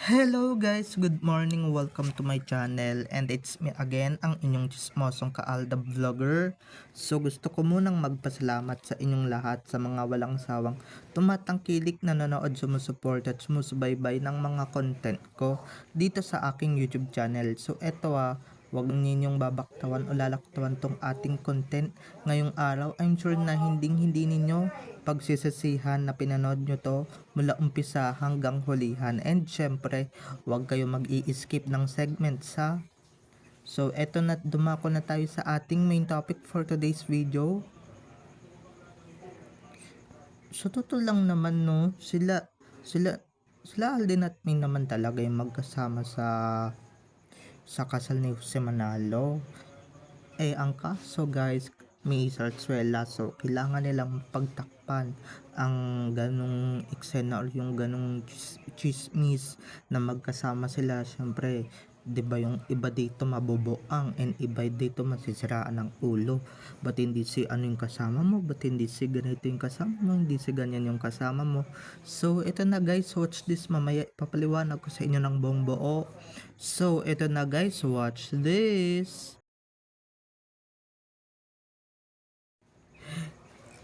Hello guys, good morning, welcome to my channel and it's me again, ang inyong chismosong Kaalda Vlogger. So gusto ko munang magpasalamat sa inyong lahat sa mga walang sawang tumatangkilik, nanonood, sumusuport at sumusubaybay ng mga content ko dito sa aking YouTube channel. So huwag ninyong babaktawan o lalaktawan tong ating content ngayong araw. I'm sure na hindi ninyo pagsisisihan na pinanood nyo to mula umpisa hanggang hulihan. And syempre, huwag kayo mag-i-skip ng segments ha. So eto na, dumako na tayo sa ating main topic for today's video. So totoo lang naman no, sila Alden at Maine naman talaga yung magkasama sa kasal ni Jose Manalo. Ang kaso guys, may sarsuela, so kailangan nilang pagtakpan ang ganong eksena or yung ganong chismis na magkasama sila. Syempre, 'di ba yung iba dito maboboang and iba dito masisiraan ng ulo. Ba't hindi si ano yung kasama mo? Ba't hindi si ganito yung kasama mo? Hindi si ganyan yung kasama mo? So, ito na guys, watch this. Mamaya ipapaliwanag ko sa inyo ng buong buo. So, ito na guys, watch this.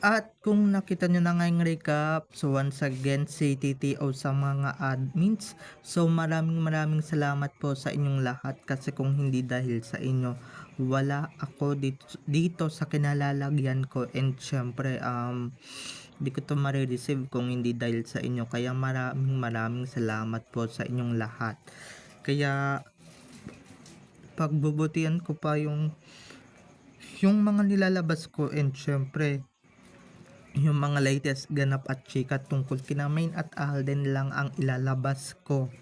At kung nakita nyo na ngayong recap, so once again si TTO sa mga admins. So maraming salamat po sa inyong lahat, kasi kung hindi dahil sa inyo, wala ako dito sa kinalalagyan ko. And syempre hindi ko to marireceive kung hindi dahil sa inyo. Kaya maraming salamat po sa inyong lahat. Kaya pagbubutihan ko pa yung mga nilalabas ko, and syempre yung mga latest ganap at chika tungkol kina Maine at Alden lang ang ilalabas ko.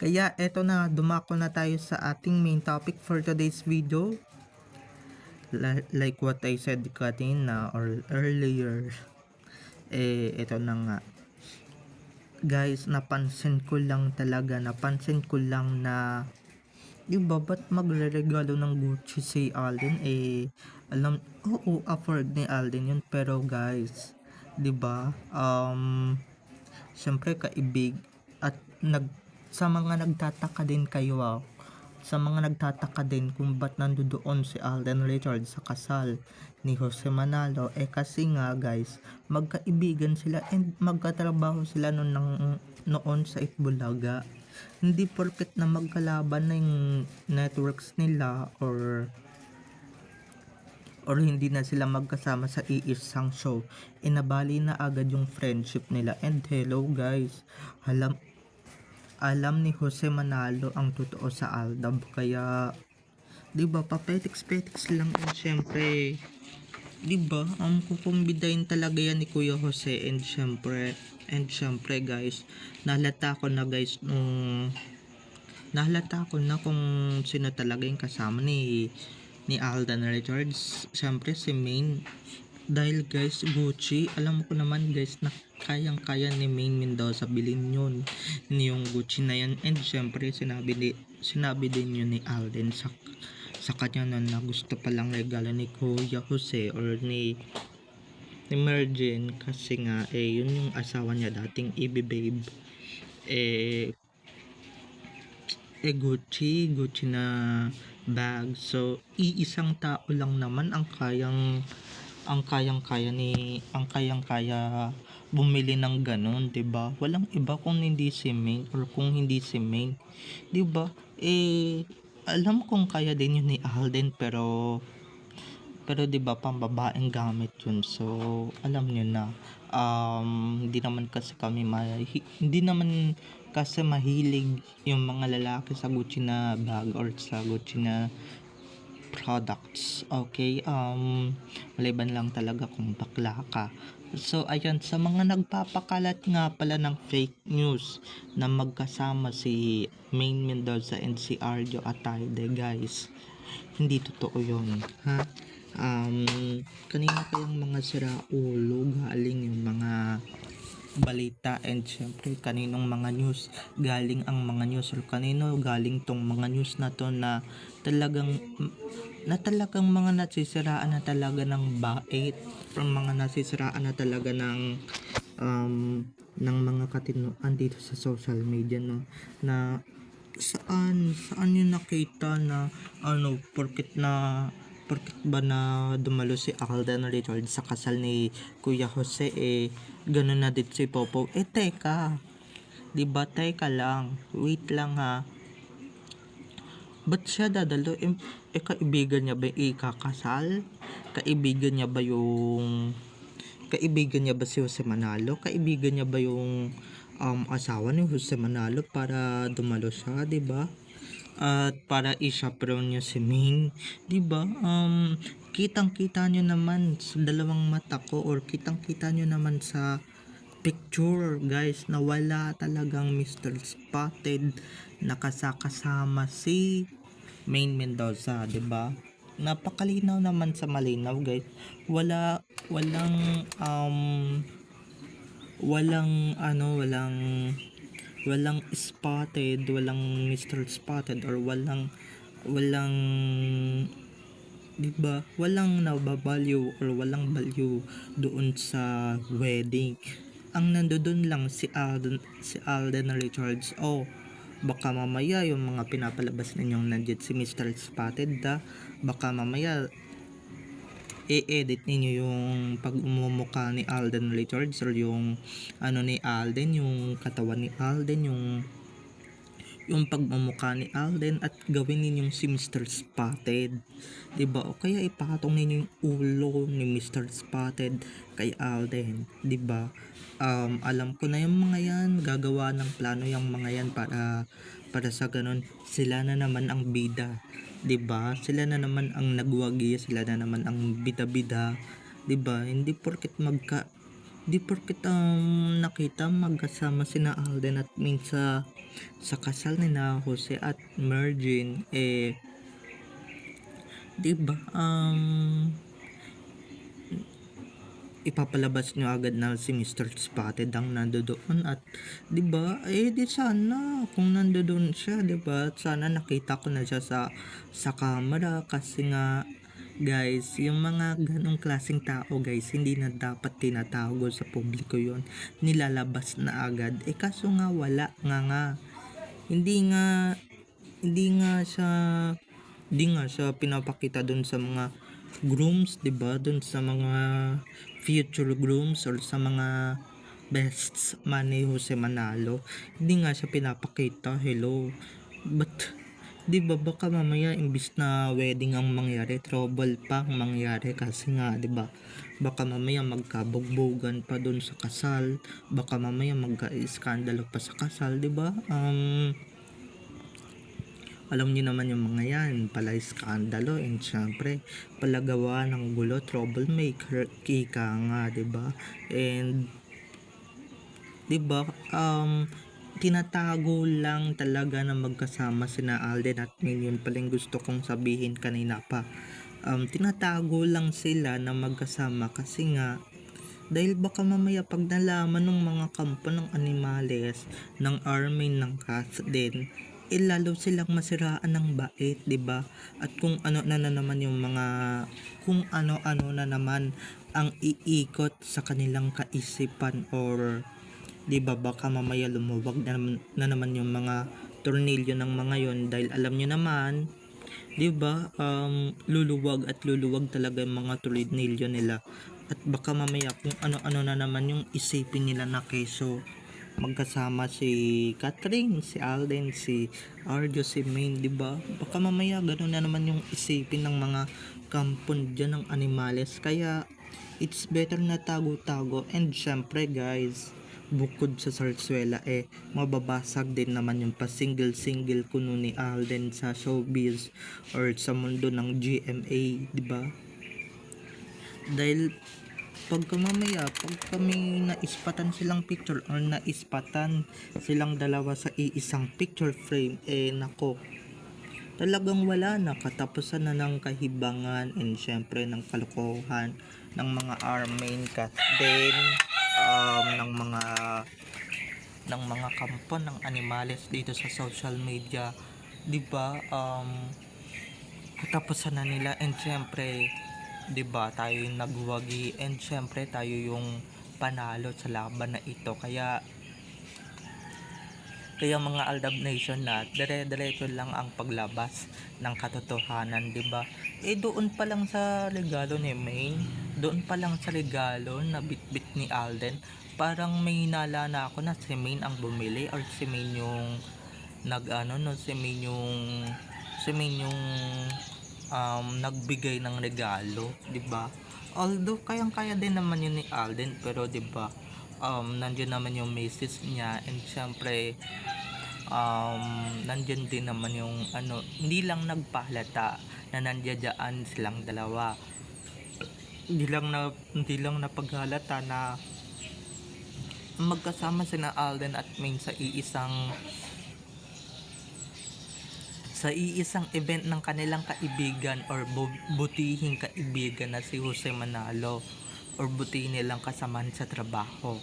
Kaya eto na, dumako na tayo sa ating main topic for today's video. Like what I said kanina or earlier, eto na nga. Guys, napansin ko lang na diba, ba't magre-regalo ng Gucci si Alden? Afford ni Alden yun. Pero guys, diba, syempre kaibig at sa mga nagtataka din kayo, sa mga nagtataka din kung ba't nandoon si Alden Richards sa kasal ni Jose Manalo, kasi nga guys, magkaibigan sila and magkatrabaho sila noon sa Itbulaga. Hindi porket na magkalaban na yung networks nila or hindi na sila magkasama sa iisang show, inabali na agad yung friendship nila. And hello guys, alam ni Jose Manalo ang totoo sa Aldab, kaya 'di ba, papetiks-petiks lang. And syempre, 'di ba, kukumbidahin talaga yan ni Kuya Jose. And syempre guys, nahalata ko na kung sino talaga yung kasama ni Alden Richards. Syempre si Maine. Dahil guys, Gucci, alam ko naman guys na kayang-kaya ni Maine Mendoza bilhin yun, yung Gucci na yan. And syempre sinabi din yun ni Alden sa kanya na gusto palang regalo ni Kuya Jose or ni Mergen, kasi nga yun yung asawa niya dating, Babe, Gucci na bag. So iisang tao lang naman ang kayang-kaya bumili ng ganun, 'di ba? Walang iba kung hindi si Maine, or kung hindi si Maine, 'di ba? Alam kong kaya din yun ni Alden, pero 'di ba, pambabaeng gamit yun. So alam niyo na, hindi naman kasi mahilig yung mga lalaki sa Gucci na bag or sa Gucci na products. Okay, maliban lang talaga kung bakla ka. So ayan, sa mga nagpapakalat nga pala ng fake news na magkasama si Maine Mendoza and si Arjo Atayde, guys, hindi totoo yun, ha. Kanina pa yung mga siraulo, galing yung mga balita. And syempre kaninong mga news galing ang mga news, or kanino galing tong mga news na to na talagang mga nasisiraan na talaga ng bait, from mga nasisiraan na talaga ng mga katinuan dito sa social media, no, na saan yun nakita na porket ba na dumalo si Alden Richards sa kasal ni Kuya Jose, ganun na din si Popo. Teka, di ba, teka lang, wait lang ha, ba't siya dadalo? Kaibigan niya ba yung ikakasal? Kaibigan niya ba si Jose Manalo? Kaibigan niya ba yung asawa ni Jose Manalo para dumalo siya, 'di ba? At para i-chaperone niya si Ming, 'di ba? Kitang-kita niyo naman sa dalawang mata ko, or kitang-kita niyo naman sa picture, guys, na wala talagang Mr. Spotted nakasakasama si Main Mendoza, 'di ba? Napakalinaw naman sa malinaw, guys. Walang walang spotted, walang Mr. Spotted, or walang 'di ba? Walang nababaliw or walang value doon sa wedding. Ang nandoon lang si Alden Richards. Baka mamaya yung mga pinapalabas ninyong nandiyan si Mr. Spotted, baka mamaya i-edit ninyo yung pag-umumuka ni Alden Richards, or yung ni Alden, yung katawan ni Alden, yung pagmumukha ni Alden, at gawin ninyong si Mr. Spotted, 'di ba? O kaya ipatong ninyo yung ulo ni Mr. Spotted kay Alden, 'di ba? Alam ko na yung mga yan, gagawa ng plano yung mga yan para sa ganun sila na naman ang bida, 'di ba? Sila na naman ang nagwagi, sila na naman ang bida-bida, 'di ba? Di porket nakita magkasama sina Alden at Min sa kasal ni na Jose at Mergin, 'di ba? Ipapalabas nyo agad na si Mr. Spotted ang nandoon, at 'di ba? Di sana kung nandoon siya, 'di ba? Sana nakita ko na siya sa camera, kasi nga, guys, yung mga ganong klaseng tao, guys, hindi na dapat tinatago sa publiko yon, nilalabas na agad. Kaso nga wala nga hindi nga hindi nga siya pinapakita dun sa mga grooms, 'di ba? Dun sa mga future grooms, or sa mga best man ni Jose Manalo, hindi nga siya pinapakita. Hello, but 'di ba, baka mamaya imbis na wedding ang mangyari, trouble pa ang mangyari, kasi nga, 'di ba, baka mamaya magkabugbugan pa dun sa kasal, baka mamaya magka-iskandalo pa sa kasal, 'di ba? Alam niyo naman yung mga yan, pala iskandalo, and syempre palagawa ng gulo, troublemaker, kika nga, 'di ba? And 'di ba, tinatago lang talaga na magkasama sina Alden at Min. Yun pala yung gusto kong sabihin kanina pa. Tinatago lang sila na magkasama, kasi nga dahil baka mamaya pag nalaman ng mga kampo ng animales, ng army, ng cats din, lalo silang masiraan ng bait, 'di ba? At kung ano na naman kung ano-ano na naman ang iikot sa kanilang kaisipan, or 'di ba, baka mamaya lumuwag na naman yung mga tornilyo ng mga yon, dahil alam nyo naman, 'di ba, luluwag at luluwag talaga yung mga tornilyo nila, at baka mamaya kung ano-ano na naman yung isipin nila na keso magkasama si Catherine, si Alden, si Arjo, si Main, 'di ba? Baka mamaya ganoon na naman yung isipin ng mga kampon dyan ng animales, kaya it's better na tago-tago. And syempre, guys, bukod sa sarsuela, mababasag din naman yung pa single kuno ni Alden sa showbiz or sa mundo ng GMA, 'di ba? Dahil pag kami naispatan silang picture, or naispatan silang dalawa sa iisang picture frame, nako, talagang wala na, katapusan na ng kahibangan, and syempre ng kalokohan ng mga armain cat din, ng mga kampo ng animales dito sa social media, 'di ba? Katapusan na nila, and syempre, 'di ba, tayo yung nagwagi, and syempre tayo yung panalo sa laban na ito, kaya Kaya mga Aldab Nation na dire-diretso lang ang paglabas ng katotohanan, 'di ba? Doon pa lang sa regalo ni Maine, doon pa lang sa regalo na bitbit ni Alden, parang may hinala na ako na si Maine ang bumili or si Maine yung nag-ano no, si Maine yung nagbigay ng regalo, 'di ba? Although kayang-kaya din naman yun ni Alden, pero 'di ba? Nandiyan naman yung misis niya, and syempre nandiyan din naman yung ano, hindi lang nagpahalata na nandiyan silang dalawa. Hindi lang napaghalata na magkasama sina Alden at Maine sa iisang event ng kanilang kaibigan or butihing kaibigan na si Jose Manalo or butihin nilang kasamaan sa trabaho.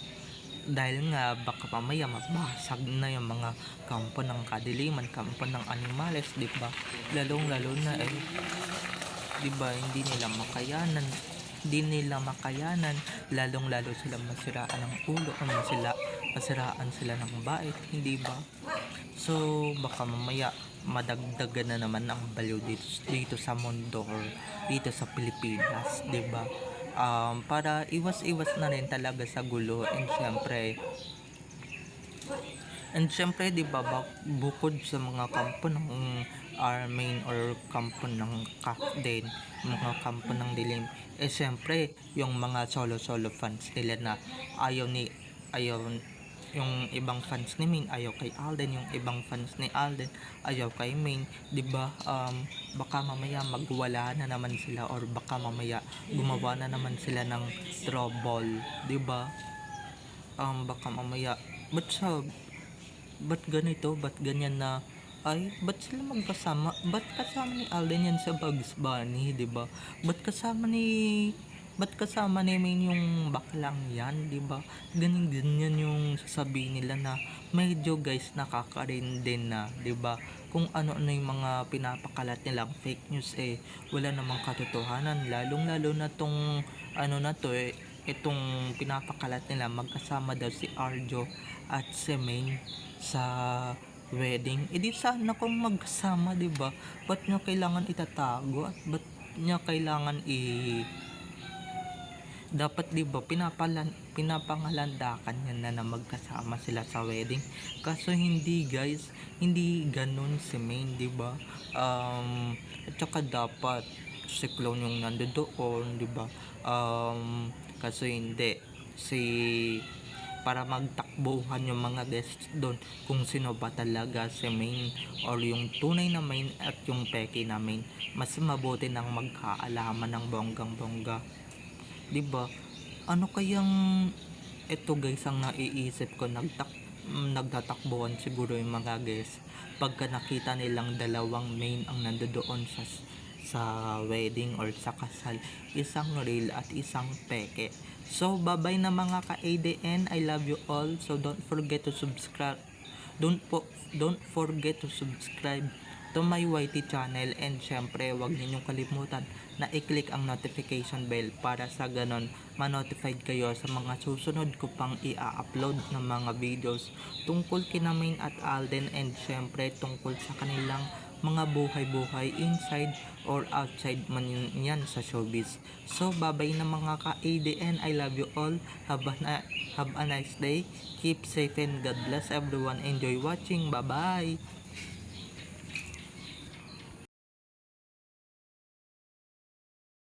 Dahil nga baka mamaya mabasag na yung mga kampo ng kadiliman, kampo ng animales, di ba? Lalong-lalo na 'di ba, hindi nila makayanan, lalong-lalo sila masiraan ng ulo o masiraan sila ng bait, hindi ba? So baka mamaya madagdagan na naman ang baliw dito sa mundo or dito sa Pilipinas, 'di ba? Para iwas-iwas na rin talaga sa gulo, and syempre 'di ba, bukod sa mga kampo ng Armain or kampo ng Kakden, mga kampo ng dilim, syempre yung mga solo fans nila na ayaw yung ibang fans ni Main ayaw kay Alden, yung ibang fans ni Alden ayaw kay Main, 'di ba? Baka mamaya magwala na naman sila or baka mamaya gumawa na naman sila ng trouble, 'di ba? Baka mamaya ba't ganito, ba't ganyan na, ba't sila magkasama, ba't kasama ni Alden yan sa Bugs Bunny, 'di ba? Ba't kasama ni Maine yung baklang yan, 'di ba? Ganyan yung sasabihin nila na medyo guys nakakarin din na, 'di ba? Kung ano na yung mga pinapakalat nilang fake news, wala namang katotohanan, lalong-lalo na tong ano na to, itong pinapakalat nila magkasama daw si Arjo at si Maine sa wedding. Di sana kung magkasama, 'di ba? Ba't nyo kailangan itatago at ba't nyo kailangan dapat, 'di ba, pinapangalandakan niya na magkasama sila sa wedding. Kaso hindi guys, hindi ganun si Maine, 'di ba? At saka dapat si Clown yung nandoon, 'di ba? Kaso hindi si para magtakbuhan yung mga guests doon kung sino ba talaga si Maine or yung tunay na Maine at yung peke na Maine. Mas mabuti nang magkaalaman ng bonggang-bongga, 'di ba? Ano kayang ito guys ang naiisip ko, nagtatakbuhan siguro yung mga guests pagka nakita nilang dalawang Maine ang nandoon sa wedding or sa kasal, isang real at isang peke. So bye-bye na mga ka-ADN, I love you all. So don't forget to subscribe to my YT channel, and syempre wag ninyong kalimutan na i-click ang notification bell para sa ganon ma-notified kayo sa mga susunod ko pang i-upload ng mga videos tungkol kina Maine at Alden, and syempre tungkol sa kanilang mga buhay-buhay inside or outside man yan sa showbiz. So bye-bye na mga ka-ADN, I love you all. Have a nice day. Keep safe and God bless everyone. Enjoy watching. Bye-bye.